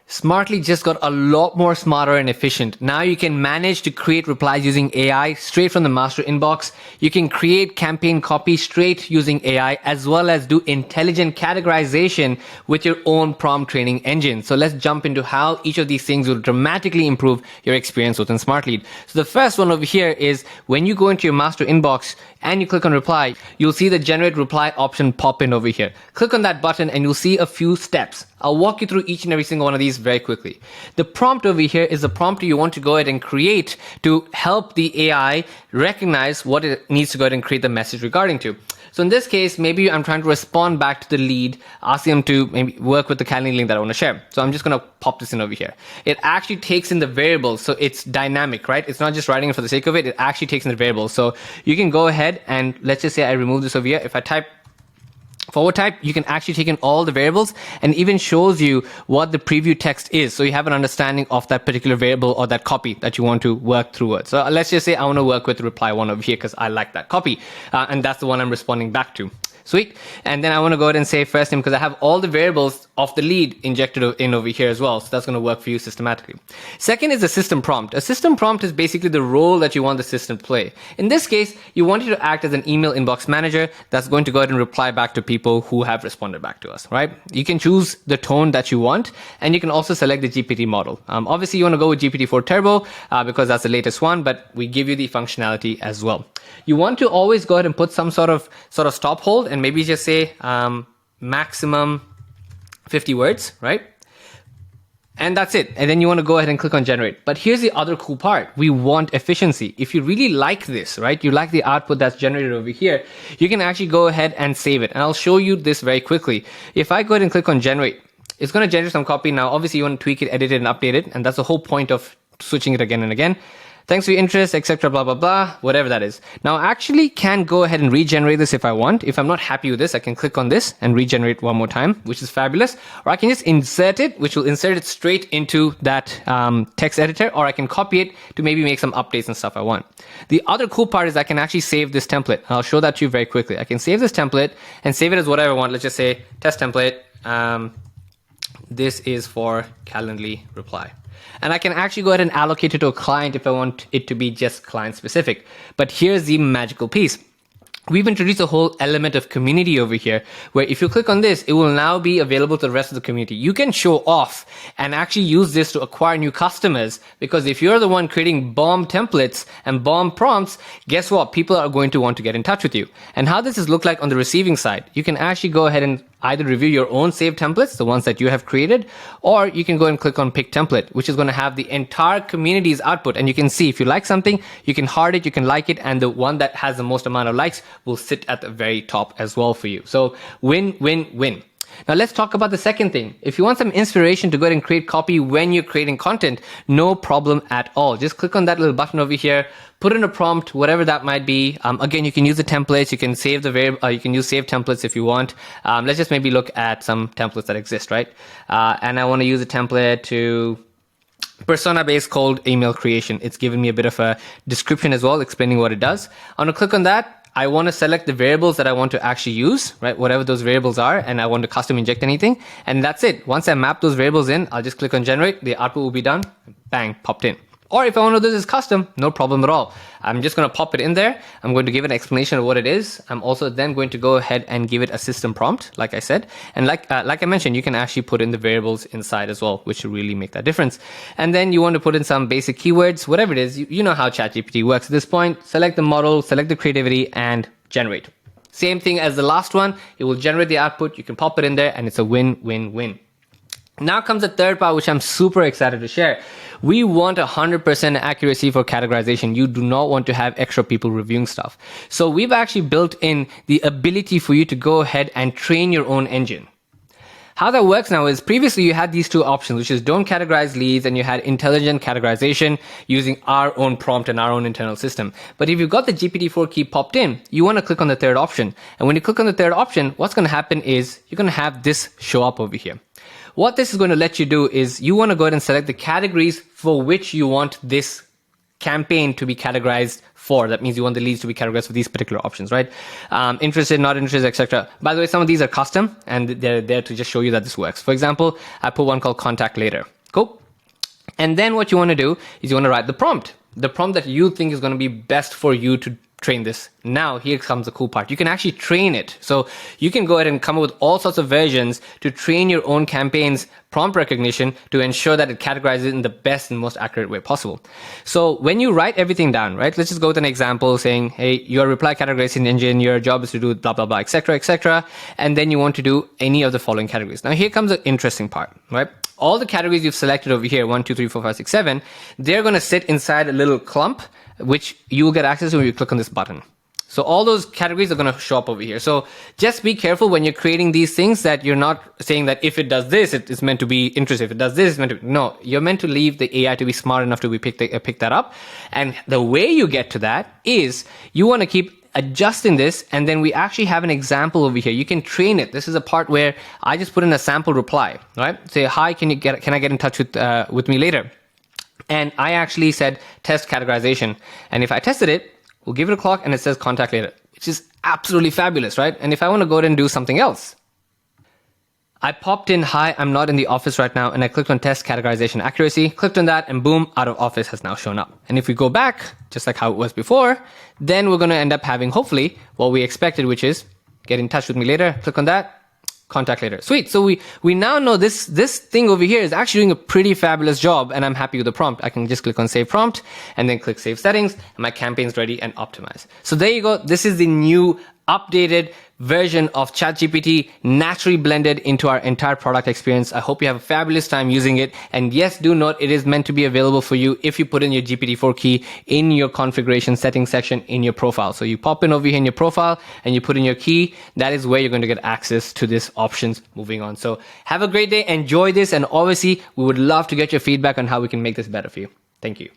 Smartly just got a lot more smarter and efficient. Now you can manage to create replies using AI straight from the master inbox. You can create campaign copy straight using AI, as well as do intelligent categorization with your own prompt training engine. So let's jump into how each of these things will dramatically improve your experience within Smartlead. So the first one over here is when you go into your master inbox and you click on reply, you'll see the generate reply option pop in over here. Click on that button and you'll see a few steps. I'll walk you through each and every single one of these very quickly. The prompt over here is the prompt you want to go ahead and create to help the AI recognize what it needs to go ahead and create the message regarding to. So in this case, maybe I'm trying to respond back to the lead, asking them to maybe work with the Calendly link that I want to share. So I'm just going to pop this in over here. It actually takes in the variables, so it's dynamic, right? It's not just writing it for the sake of it. It actually takes in the variables. So you can go ahead and let's just say I remove this over here. If I type forward type, you can actually take in all the variables and even shows you what the preview text is. So you have an understanding of that particular variable or that copy that you want to work through it. So let's just say I want to work with reply one over here because I like that copy. And that's the one I'm responding back to. Sweet. And then I want to go ahead and say first name because I have all the variables of the lead injected in over here as well. So that's going to work for you systematically. Second is a system prompt. A system prompt is basically the role that you want the system to play. In this case, you want it to act as an email inbox manager that's going to go ahead and reply back to people who have responded back to us, right? You can choose the tone that you want, and you can also select the GPT model. Obviously, you want to go with GPT-4 Turbo because that's the latest one, but we give you the functionality as well. You want to always go ahead and put some sort of stop hold and maybe just say maximum 50 words, right? And that's it. And then you want to go ahead and click on generate. But here's the other cool part. We want efficiency. If you really like this, right, you like the output that's generated over here, you can actually go ahead and save it. And I'll show you this very quickly. If I go ahead and click on generate, it's going to generate some copy. Now, obviously, you want to tweak it, edit it, and update it. And that's the whole point of switching it again and again. Thanks for your interest, etc., blah, blah, blah, whatever that is. Now, I actually can go ahead and regenerate this if I want. If I'm not happy with this, I can click on this and regenerate one more time, which is fabulous. Or I can just insert it, which will insert it straight into that text editor, or I can copy it to maybe make some updates and stuff I want. The other cool part is I can actually save this template. I'll show that to you very quickly. I can save this template and save it as whatever I want. Let's just say test template. This is for Calendly reply. And I can actually go ahead and allocate it to a client if I want it to be just client specific. But here's the magical piece. We've introduced a whole element of community over here, where if you click on this, it will now be available to the rest of the community. You can show off and actually use this to acquire new customers, because if you're the one creating bomb templates and bomb prompts, guess what? People are going to want to get in touch with you. And how this is look like on the receiving side, you can actually go ahead and either review your own saved templates, the ones that you have created, or you can go and click on pick template, which is going to have the entire community's output. And you can see if you like something, you can heart it, you can like it, and the one that has the most amount of likes will sit at the very top as well for you. So win, win, win. Now let's talk about the second thing. If you want some inspiration to go ahead and create copy when you're creating content, no problem at all. Just click on that little button over here, put in a prompt, whatever that might be. Again, you can use the templates, you can save the variable, you can use save templates if you want. Let's just maybe look at some templates that exist, right? And I want to use a template to persona-based cold email creation. It's given me a bit of a description as well, explaining what it does. I'm going to click on that. I want to select the variables that I want to actually use, right? Whatever those variables are, and I want to custom inject anything. And that's it. Once I map those variables in, I'll just click on generate. The output will be done. Bang, popped in. Or if I want to do this custom, no problem at all. I'm just going to pop it in there. I'm going to give an explanation of what it is. I'm also then going to go ahead and give it a system prompt, like I said. And like I mentioned, you can actually put in the variables inside as well, which will really make that difference. And then you want to put in some basic keywords, whatever it is. You know how ChatGPT works at this point. Select the model, select the creativity, and generate. Same thing as the last one. It will generate the output. You can pop it in there, and it's a win, win, win. Now comes the third part, which I'm super excited to share. We want 100% accuracy for categorization. You do not want to have extra people reviewing stuff. So we've actually built in the ability for you to go ahead and train your own engine. How that works now is previously you had these two options, which is don't categorize leads, and you had intelligent categorization using our own prompt and our own internal system. But if you've got the GPT-4 key popped in, you want to click on the third option. And when you click on the third option, what's going to happen is you're going to have this show up over here. What this is going to let you do is you want to go ahead and select the categories for which you want this campaign to be categorized for. That means you want the leads to be categorized for these particular options, right? Interested, not interested, etc. By the way, some of these are custom and they're there to just show you that this works. For example, I put one called contact later. Cool. And then what you want to do is you want to write the prompt that you think is going to be best for you to train this. Now, here comes the cool part. You can actually train it. So you can go ahead and come up with all sorts of versions to train your own campaign's prompt recognition to ensure that it categorizes it in the best and most accurate way possible. So when you write everything down, right, let's just go with an example saying, hey, you're a reply categorization engine, your job is to do blah, blah, blah, etc., etc. And then you want to do any of the following categories. Now, here comes the interesting part, right? All the categories you've selected over here, 1, 2, 3, 4, 5, 6, 7, they're going to sit inside a little clump, which you will get access to when you click on this button. So all those categories are going to show up over here. So just be careful when you're creating these things that you're not saying that if it does this, it is meant to be interesting. If it does this, it's meant to be. No, you're meant to leave the AI to be smart enough to pick that up. And the way you get to that is you want to keep adjusting this, and then we actually have an example over here. You can train it. This is a part where I just put in a sample reply, right? Say, hi, can I get in touch with me later? And I actually said test categorization. And if I tested it, we'll give it a clock and it says contact later, which is absolutely fabulous, right? And if I want to go ahead and do something else, I popped in, hi, I'm not in the office right now, and I clicked on test categorization accuracy, clicked on that, and boom, out of office has now shown up. And if we go back, just like how it was before, then we're going to end up having, hopefully, what we expected, which is get in touch with me later, click on that, contact later. Sweet. So we now know this thing over here is actually doing a pretty fabulous job, and I'm happy with the prompt. I can just click on save prompt and then click save settings, and my campaign's ready and optimized. So there you go. This is the new updated version of ChatGPT naturally blended into our entire product experience. I hope you have a fabulous time using it. And yes, do note it is meant to be available for you if you put in your GPT-4 key in your configuration settings section in your profile. So you pop in over here in your profile and you put in your key. That is where you're going to get access to this options moving on. So have a great day. Enjoy this. And obviously, we would love to get your feedback on how we can make this better for you. Thank you.